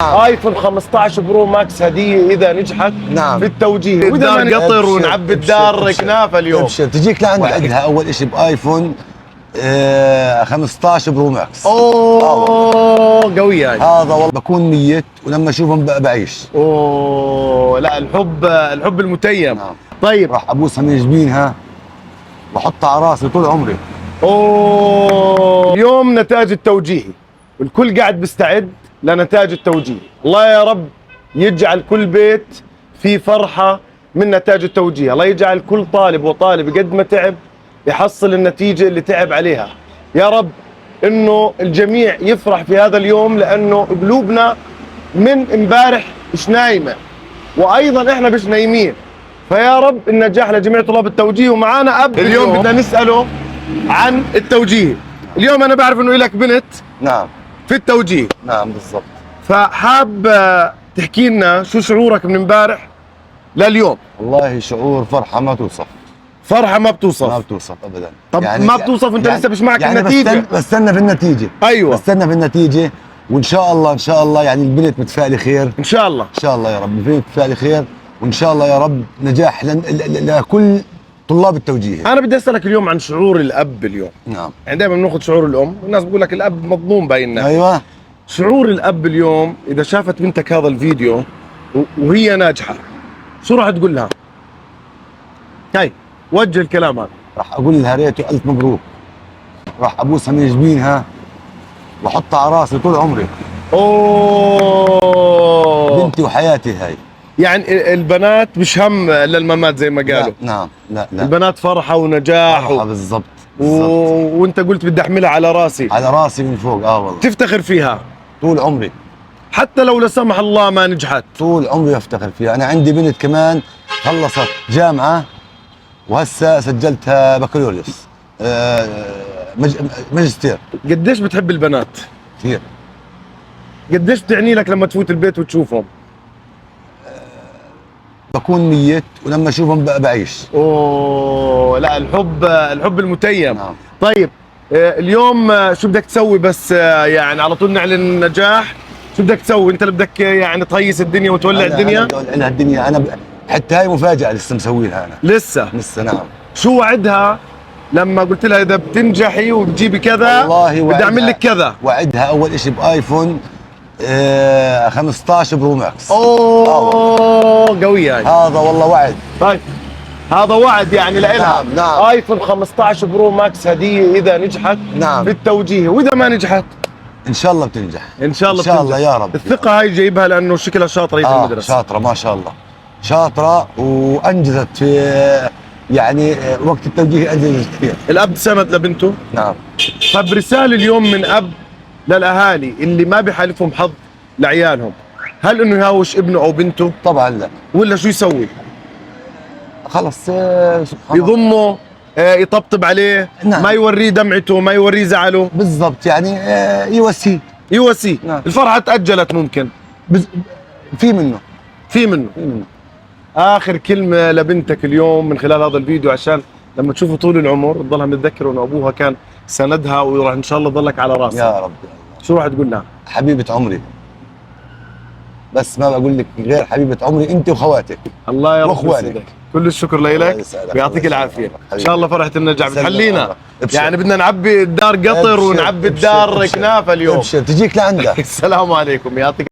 ايفون 15 برو ماكس هديه اذا نجحت نعم في التوجيه، والدار قطر ونعبي الدار كنافه اليوم. ابشر تجيك لعند عندها اول شيء بايفون 15 برو ماكس. اوه قويه هاي. هذا والله بكون ميت ولما اشوفهم بعيش. اوه لا الحب المتيم. نعم. طيب راح ابوسها من جبينها بحطها على راسي طول عمري. اوه اليوم نتاج التوجيهي والكل قاعد بيستعد لنتاج التوجيه. الله يا رب يجعل كل بيت في فرحة من نتاج التوجيه. الله يجعل كل طالب وطالب قد ما تعب يحصل النتيجة اللي تعب عليها. يا رب انه الجميع يفرح في هذا اليوم، لانه قلوبنا من امبارح مش نايمة، وايضا احنا مش نايمين. فيا رب النجاح لجميع طلاب التوجيه. ومعانا اب اليوم بدنا نسأله عن التوجيه. اليوم انا بعرف انه لك بنت نعم في التوجيه. نعم بالضبط. فحاب تحكي لنا شو شعورك من امبارح لليوم. والله شعور فرحة ما توصف. فرحة ما بتوصف. ما بتوصف ابدا. طب يعني ما بتوصف وانت لسه مش معك النتيجة. بستنى في النتيجة. ايوه بستنى في النتيجة، وان شاء الله ان شاء الله يعني البنت متفائلة خير. ان شاء الله ان شاء الله يا رب البنت متفائلة خير، وان شاء الله يا رب نجاح لكل طلاب التوجيه. انا بدي اسالك اليوم عن شعور الاب اليوم. نعم. يعني دائما بناخذ شعور الام، والناس بقول لك الاب مظلوم بايننا. ايوه. شعور الاب اليوم اذا شافت بنتك هذا الفيديو وهي ناجحة، شو راح تقول لها؟ هاي وجه الكلام هذا. راح اقول لها ريته الف مبروك، راح ابوسها من جبينها واحطها على راسي طول عمري. اوه بنتي وحياتي هاي. يعني البنات مش هم للممات زي ما قالوا. نعم لا البنات فرحة ونجاح فرحة بالضبط. وانت قلت بدي احملها على راسي. على راسي من فوق. والله تفتخر فيها طول عمري، حتى لو لا سمح الله ما نجحت. طول عمري افتخر فيها. انا عندي بنت كمان خلصت جامعة وهسه سجلتها بكالوريوس ماجستير. قديش بتحب البنات؟ كثير. قديش بتعني لك لما تفوت البيت وتشوفهم؟ بكون ميت ولما اشوفهم بعيش. اوه لا الحب المتيم. نعم. طيب اليوم شو بدك تسوي بس يعني على طول نعلن النجاح؟ شو بدك تسوي انت اللي بدك يعني تهيس الدنيا وتولع الدنيا؟ انا الدنيا انا حتى هاي مفاجأة لسه مسويها انا. لسه نعم. شو وعدها لما قلت لها اذا بتنجحي وبتجيبي كذا والله بدي اعمل لك كذا؟ وعدها اول شيء بايفون 15 برو ماكس. اوه قوية هاي. هذا والله وعد. طيب هذا وعد يعني لإلها. نعم. ايفون 15 برو ماكس هدية اذا نجحت نعم في التوجيه، واذا ما نجحت ان شاء الله بتنجح. ان شاء الله ان شاء الله يا رب. الثقة هاي جايبها لانه شكلها شاطرة في المدرسة. شاطرة ما شاء الله، شاطرة وانجزت في يعني وقت التوجيه انجزت كثير. الاب سند لبنته. نعم. طب رسالة اليوم من اب للاهالي اللي ما بحالفهم حظ لعيالهم، هل انه يهاوش ابنه او بنته؟ طبعا لا. ولا شو يسوي؟ خلص سبحان الله. يضمه يطبطب عليه. نعم. ما يوريه دمعته، ما يوريه زعله. بالضبط يعني يواسيه. نعم. الفرحة تأجلت ممكن. في منه. آخر كلمة لبنتك اليوم من خلال هذا الفيديو، عشان لما تشوفه طول العمر تضلها متذكرة انه ابوها كان سندها وراح ان شاء الله تضلك على راسها. يا رب. شو راح تقول لها؟ حبيبة عمري، بس ما بقول لك غير حبيبة عمري انت وخواتك. الله يا رب واخوانك. يسعدك. كل الشكر لك ويعطيك العافية. ان شاء الله فرحة النجاح بتحلينا. يعني بدنا نعبي الدار قطر ونعبي الدار كنافة اليوم. ابشر تجيك لعندها. السلام عليكم. يعطيك